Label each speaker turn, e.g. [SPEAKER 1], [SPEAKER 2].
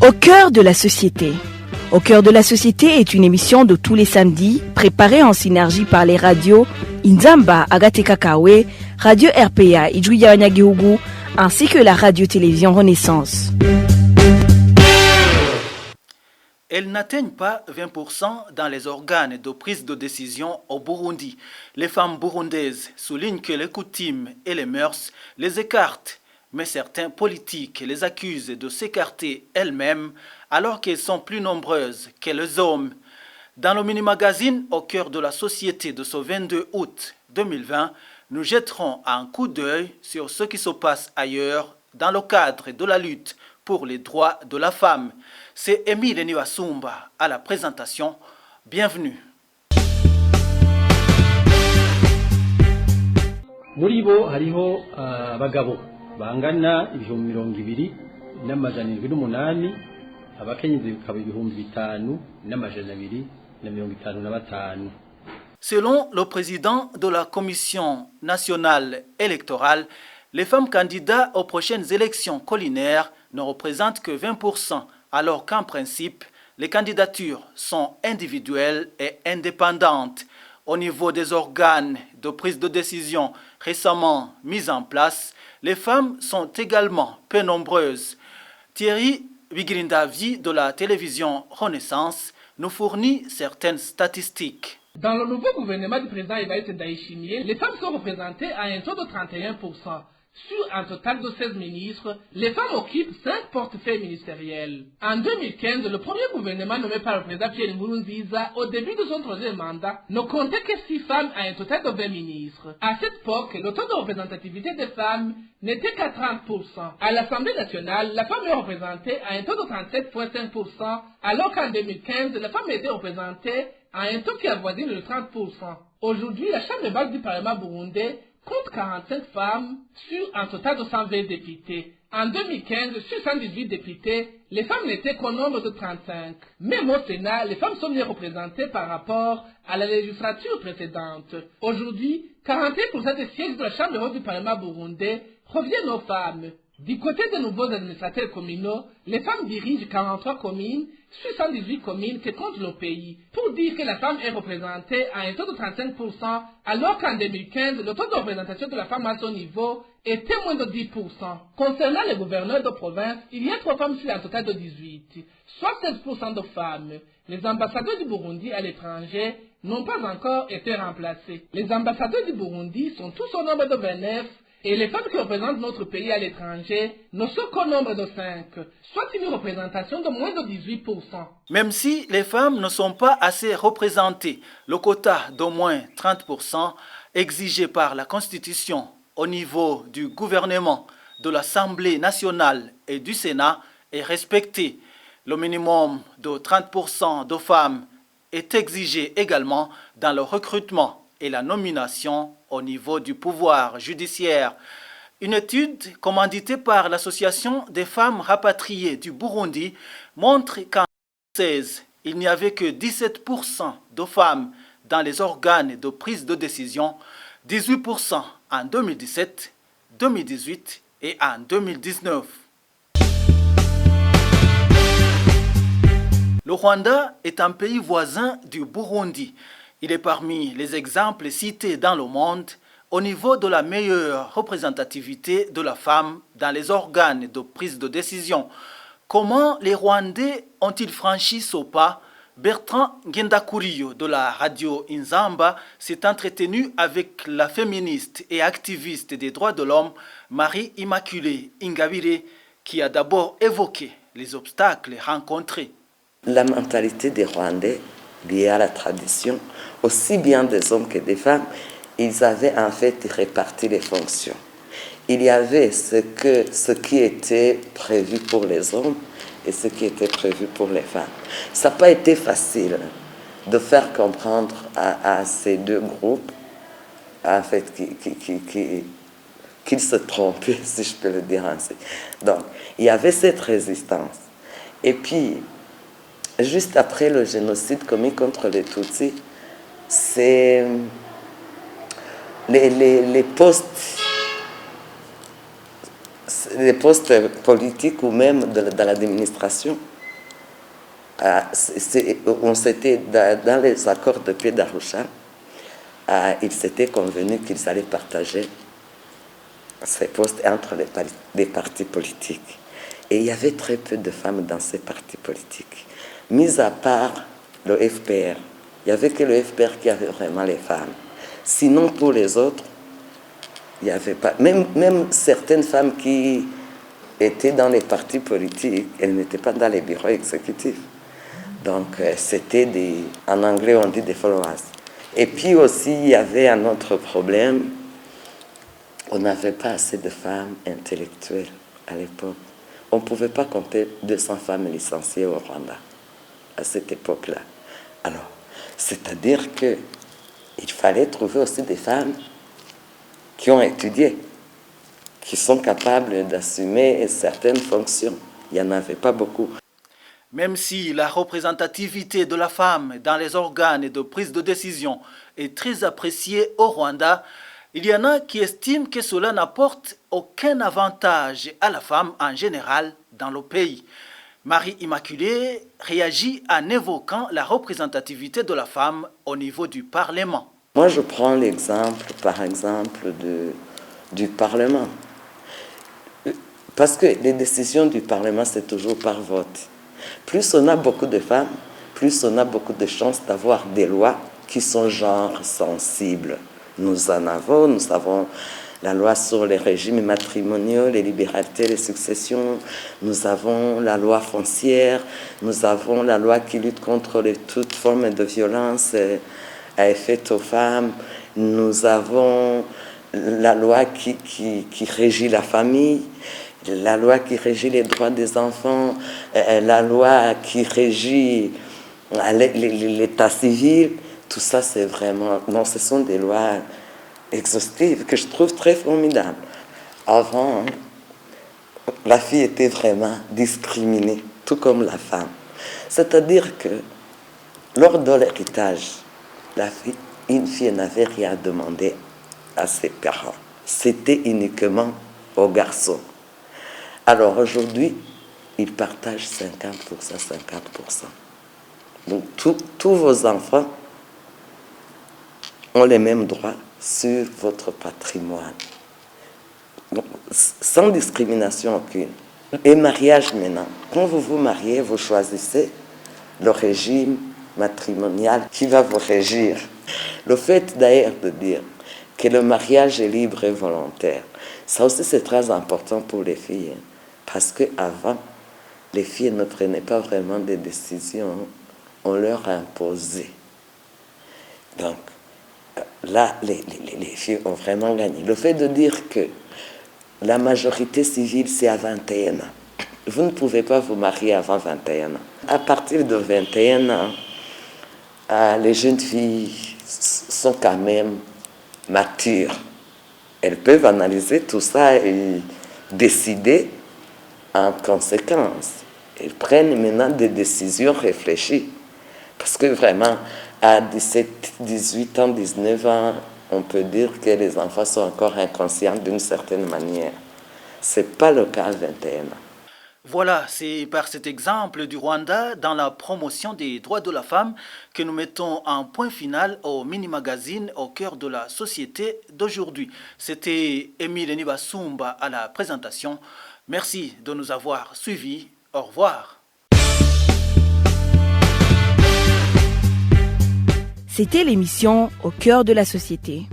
[SPEAKER 1] Au cœur de la société. Au cœur de la société est une émission de tous les samedis, préparée en synergie par les radios Inzamba Agatekakawe, Radio RPA Ijuya Wanyagihugu, ainsi que la radio-télévision Renaissance.
[SPEAKER 2] Elles n'atteignent pas 20% dans les organes de prise de décision au Burundi. Les femmes burundaises soulignent que les coutumes et les mœurs les écartent, mais certains politiques les accusent de s'écarter elles-mêmes alors qu'elles sont plus nombreuses que les hommes. Dans le mini-magazine Au cœur de la société de ce 22 août 2020, nous jetterons un coup d'œil sur ce qui se passe ailleurs dans le cadre de la lutte pour les droits de la femme. C'est Émile Niwasumba à la présentation. Bienvenue.
[SPEAKER 3] Muri bo hariho abagabo bangana ibihumbi 200 n'amajana 78, abakenyezi bikaba ibihumbi 5 n'amajana 255.
[SPEAKER 2] Selon le président de la Commission nationale électorale, les femmes candidates aux prochaines élections collinaires ne représentent que 20%, alors qu'en principe, les candidatures sont individuelles et indépendantes. Au niveau des organes de prise de décision récemment mis en place, les femmes sont également peu nombreuses. Thierry Bigirindavi de la télévision Renaissance nous fournit certaines statistiques.
[SPEAKER 4] Dans le nouveau gouvernement du président Evariste Ndayishimiye, les femmes sont représentées à un taux de 31%. Sur un total de 16 ministres, les femmes occupent 5 portefeuilles ministériels. En 2015, le premier gouvernement nommé par le président Pierre Nkurunziza, au début de son troisième mandat, ne comptait que 6 femmes à un total de 20 ministres. À cette époque, le taux de représentativité des femmes n'était qu'à 30%. À l'Assemblée nationale, la femme est représentée à un taux de 37,5%, alors qu'en 2015, la femme était représentée à un taux qui avoisine le 30%. Aujourd'hui, la Chambre basse du Parlement burundais compte 45 femmes sur un total de 120 députés. En 2015, sur 118 députés, les femmes n'étaient qu'au nombre de 35. Même au Sénat, les femmes sont mieux représentées par rapport à la législature précédente. Aujourd'hui, 41% des sièges de la Chambre haute du Parlement burundais reviennent aux femmes. Du côté des nouveaux administrateurs communaux, les femmes dirigent 43 communes sur 118 communes que compte le pays, pour dire que la femme est représentée à un taux de 35%, alors qu'en 2015, le taux de représentation de la femme à son niveau était moins de 10%. Concernant les gouverneurs de province, il y a 3 femmes sur un total de 18, soit 16% de femmes. Les ambassadeurs du Burundi à l'étranger n'ont pas encore été remplacés. Les ambassadeurs du Burundi sont tous au nombre de 29, et les femmes qui représentent notre pays à l'étranger ne sont qu'au nombre de 5, soit une représentation de moins de 18%.
[SPEAKER 2] Même si les femmes ne sont pas assez représentées, le quota d'au moins 30% exigé par la Constitution au niveau du gouvernement, de l'Assemblée nationale et du Sénat est respecté. Le minimum de 30% de femmes est exigé également dans le recrutement et la nomination au niveau du pouvoir judiciaire. Une étude commanditée par l'Association des femmes rapatriées du Burundi montre qu'en 2016, il n'y avait que 17% de femmes dans les organes de prise de décision, 18% en 2017, 2018 et en 2019. Le Rwanda est un pays voisin du Burundi. Il est parmi les exemples cités dans le monde au niveau de la meilleure représentativité de la femme dans les organes de prise de décision. Comment les Rwandais ont-ils franchi ce pas? Bertrand Ngendakuriyo de la radio Inzamba s'est entretenu avec la féministe et activiste des droits de l'homme Marie-Immaculée Ingabire qui a d'abord évoqué les obstacles rencontrés.
[SPEAKER 5] La mentalité des Rwandais liée à la tradition, aussi bien des hommes que des femmes, ils avaient en fait réparti les fonctions. Il y avait ce qui était prévu pour les hommes et ce qui était prévu pour les femmes. Ça n'a pas été facile de faire comprendre à ces deux groupes en fait, qu'ils se trompaient, si je peux le dire ainsi. Donc, il y avait cette résistance. Et puis, juste après le génocide commis contre les Tutsis, c'est les postes politiques ou même de l'administration On s'était, dans les accords de paix d'Arusha, ils s'étaient convenus qu'ils allaient partager ces postes entre les partis politiques. Et il y avait très peu de femmes dans ces partis politiques. Mis à part le FPR, il n'y avait que le FPR qui avait vraiment les femmes. Sinon, pour les autres, il n'y avait pas. Même certaines femmes qui étaient dans les partis politiques, elles n'étaient pas dans les bureaux exécutifs. Donc, c'était en anglais, on dit des followers. Et puis aussi, il y avait un autre problème. On n'avait pas assez de femmes intellectuelles à l'époque. On ne pouvait pas compter 200 femmes licenciées au Rwanda à cette époque-là. Alors, c'est-à-dire qu'il fallait trouver aussi des femmes qui ont étudié, qui sont capables d'assumer certaines fonctions. Il n'y en avait pas beaucoup.
[SPEAKER 2] Même si la représentativité de la femme dans les organes de prise de décision est très appréciée au Rwanda, il y en a qui estiment que cela n'apporte aucun avantage à la femme en général dans le pays. Marie Immaculée réagit en évoquant la représentativité de la femme au niveau du Parlement.
[SPEAKER 5] Moi, je prends l'exemple, par exemple, du Parlement. Parce que les décisions du Parlement, c'est toujours par vote. Plus on a beaucoup de femmes, plus on a beaucoup de chances d'avoir des lois qui sont genre sensibles. Nous avons la loi sur les régimes matrimoniaux, les libertés, les successions. Nous avons la loi foncière. Nous avons la loi qui lutte contre toute forme de violence faite aux femmes. Nous avons la loi qui régit la famille, la loi qui régit les droits des enfants, la loi qui régit l'état civil. Tout ça, c'est vraiment... Non, ce sont des lois exhaustives que je trouve très formidables. Avant, la fille était vraiment discriminée, tout comme la femme. C'est-à-dire que lors de l'héritage, une fille n'avait rien à demander à ses parents. C'était uniquement aux garçons. Alors aujourd'hui, ils partagent 50%, 50%. Donc tous vos enfants ont les mêmes droits sur votre patrimoine. Donc, sans discrimination aucune. Et mariage maintenant. Quand vous vous mariez, vous choisissez le régime matrimonial qui va vous régir. Le fait d'ailleurs de dire que le mariage est libre et volontaire, ça aussi c'est très important pour les filles. Parce qu'avant, les filles ne prenaient pas vraiment des décisions, on leur imposait. Donc, là, les filles ont vraiment gagné. Le fait de dire que la majorité civile, c'est à 21 ans. Vous ne pouvez pas vous marier avant 21 ans. À partir de 21 ans, les jeunes filles sont quand même matures. Elles peuvent analyser tout ça et décider en conséquence. Elles prennent maintenant des décisions réfléchies. Parce que vraiment, à 17, 18 ans, 19 ans, on peut dire que les enfants sont encore inconscients d'une certaine manière. Ce n'est pas le cas à 21 ans.
[SPEAKER 2] Voilà, c'est par cet exemple du Rwanda dans la promotion des droits de la femme que nous mettons un point final au mini-magazine au cœur de la société d'aujourd'hui. C'était Émile Nibasumba à la présentation. Merci de nous avoir suivis. Au revoir.
[SPEAKER 1] C'était l'émission Au cœur de la société.